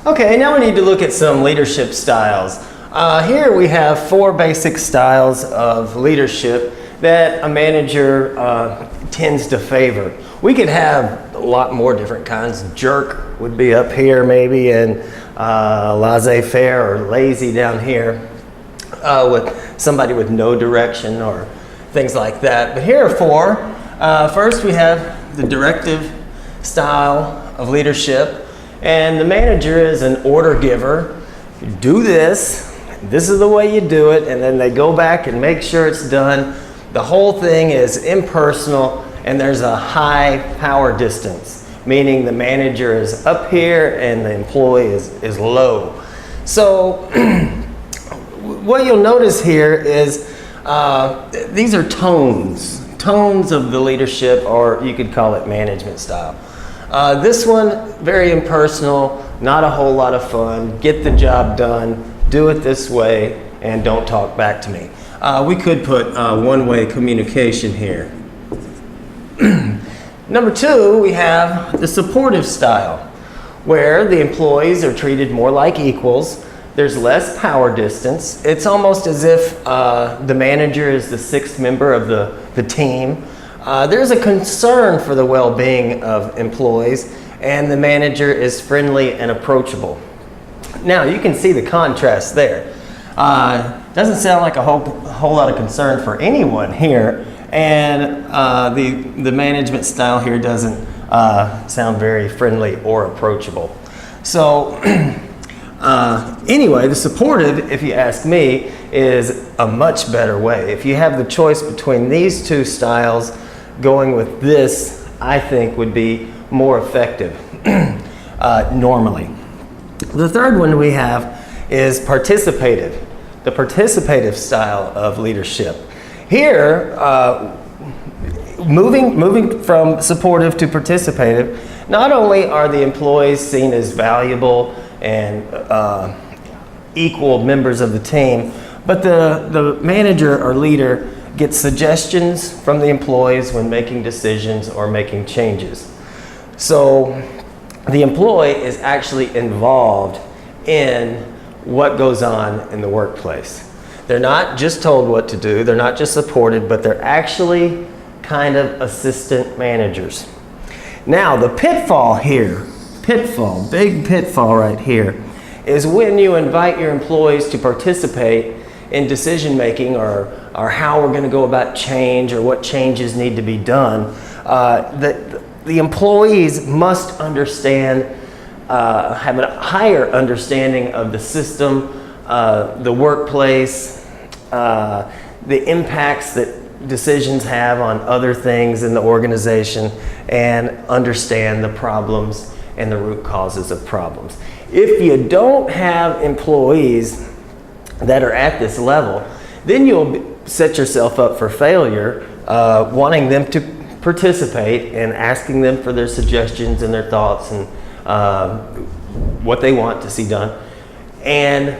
Okay, now we need to look at some leadership styles. Here we have 4 basic styles of leadership that a manager tends to favor. We could have a lot more different kinds. Jerk would be up here maybe, and laissez-faire or lazy down here, with somebody with no direction or things like that. But here are 4. First we have the directive style of leadership, and the manager is an order giver. You do this is the way you do it, and then they go back and make sure it's done. The whole thing is impersonal, and there's a high power distance, meaning the manager is up here and the employee is low. So what you'll notice here is these are tones of the leadership, or you could call it management style. This one, very impersonal, not a whole lot of fun. Get the job done, do it this way, and don't talk back to me. We could put one-way communication here. Number 2, we have the supportive style, where the employees are treated more like equals. There's less power distance. It's almost as if the manager is the 6th member of the team. There's a concern for the well-being of employees, and the manager is friendly and approachable. Now, you can see the contrast there. Doesn't sound like a whole lot of concern for anyone here, and the management style here doesn't sound very friendly or approachable. So anyway, the supportive, if you ask me, is a much better way. If you have the choice between these 2 styles, going with this, I think, would be more effective normally. The third one we have is participative, the participative style of leadership. Here, moving from supportive to participative, not only are the employees seen as valuable and equal members of the team, but the manager or leader gets suggestions from the employees when making decisions or making changes. So the employee is actually involved in what goes on in the workplace. They're not just told what to do, they're not just supported, but they're actually kind of assistant managers. Now, the pitfall here, big pitfall right here, is when you invite your employees to participate in decision making or how we're going to go about change or what changes need to be done. The employees must understand, have a higher understanding of the system, the workplace, the impacts that decisions have on other things in the organization, and understand the problems and the root causes of problems. If you don't have employees that are at this level, then you'll set yourself up for failure, wanting them to participate and asking them for their suggestions and their thoughts and what they want to see done. And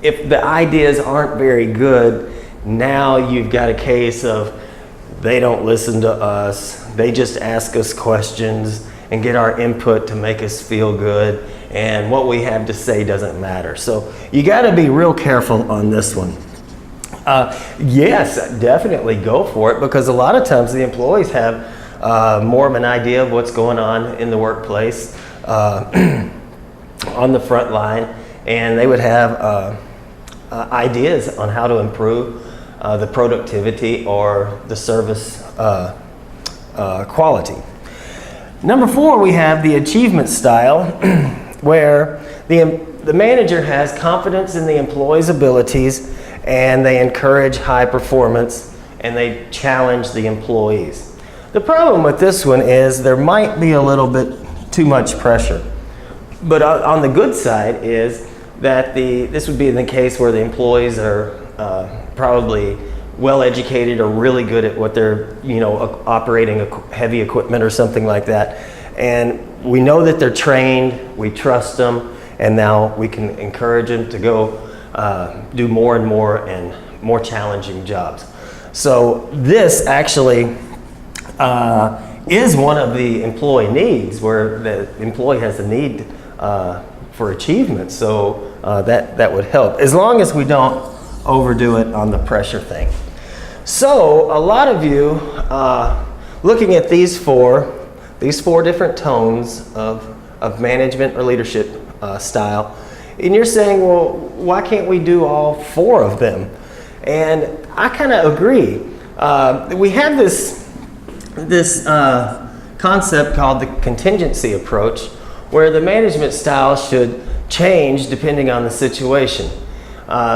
if the ideas aren't very good, now you've got a case of they don't listen to us, they just ask us questions and get our input to make us feel good, and what we have to say doesn't matter. So you got to be real careful on this one. Yes, definitely go for it, because a lot of times the employees have more of an idea of what's going on in the workplace on the front line, and they would have ideas on how to improve the productivity or the service quality. Number 4, we have the achievement style, where the manager has confidence in the employee's abilities, and they encourage high performance, and they challenge the employees. The problem with this one is there might be a little bit too much pressure. But on the good side is that this would be the case where the employees are probably well educated or really good at what they're, operating heavy equipment or something like that. And we know that they're trained, we trust them, and now we can encourage them to go do more and more challenging jobs. So this actually is one of the employee needs, where the employee has a need for achievement. So that would help, as long as we don't overdo it on the pressure thing. So a lot of you, looking at these four different tones of management or leadership style, and you're saying, well, why can't we do all four of them? And I kind of agree. We have this concept called the contingency approach, where the management style should change depending on the situation.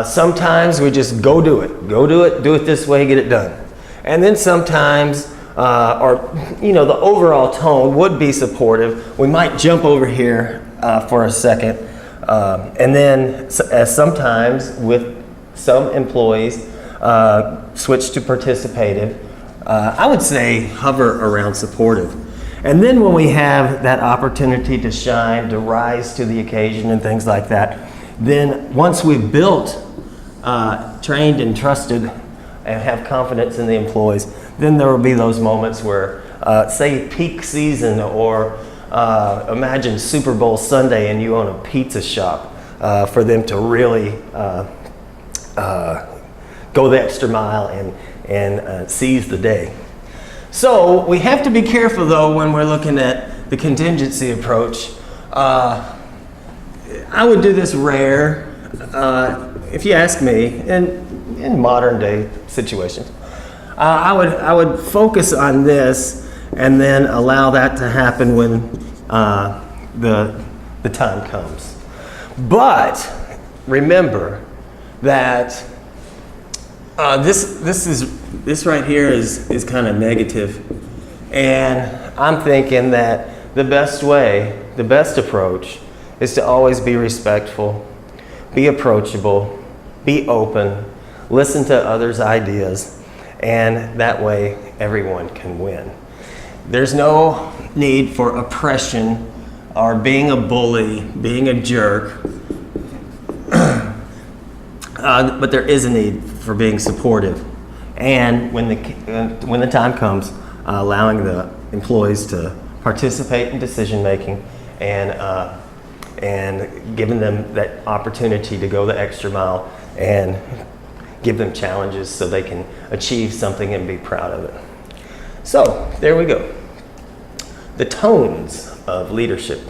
Sometimes we just go do it this way, get it done. And then sometimes, the overall tone would be supportive. We might jump over here for a second. And then as sometimes with some employees switch to participative, I would say hover around supportive. And then when we have that opportunity to shine, to rise to the occasion and things like that, then once we've built, trained and trusted and have confidence in the employees, then there will be those moments where, say peak season, or imagine Super Bowl Sunday and you own a pizza shop, for them to really go the extra mile and seize the day. So we have to be careful though when we're looking at the contingency approach. I would do this rare, if you ask me, in modern day situations. I would focus on this and then allow that to happen when the time comes. But remember that this right here is kind of negative, and I'm thinking that the best approach is to always be respectful, be approachable, be open, listen to others' ideas, and that way everyone can win. There's no need for oppression or being a bully, being a jerk, but there is a need for being supportive. And when the time comes, allowing the employees to participate in decision making and giving them that opportunity to go the extra mile and give them challenges so they can achieve something and be proud of it. So there we go. The tones of leadership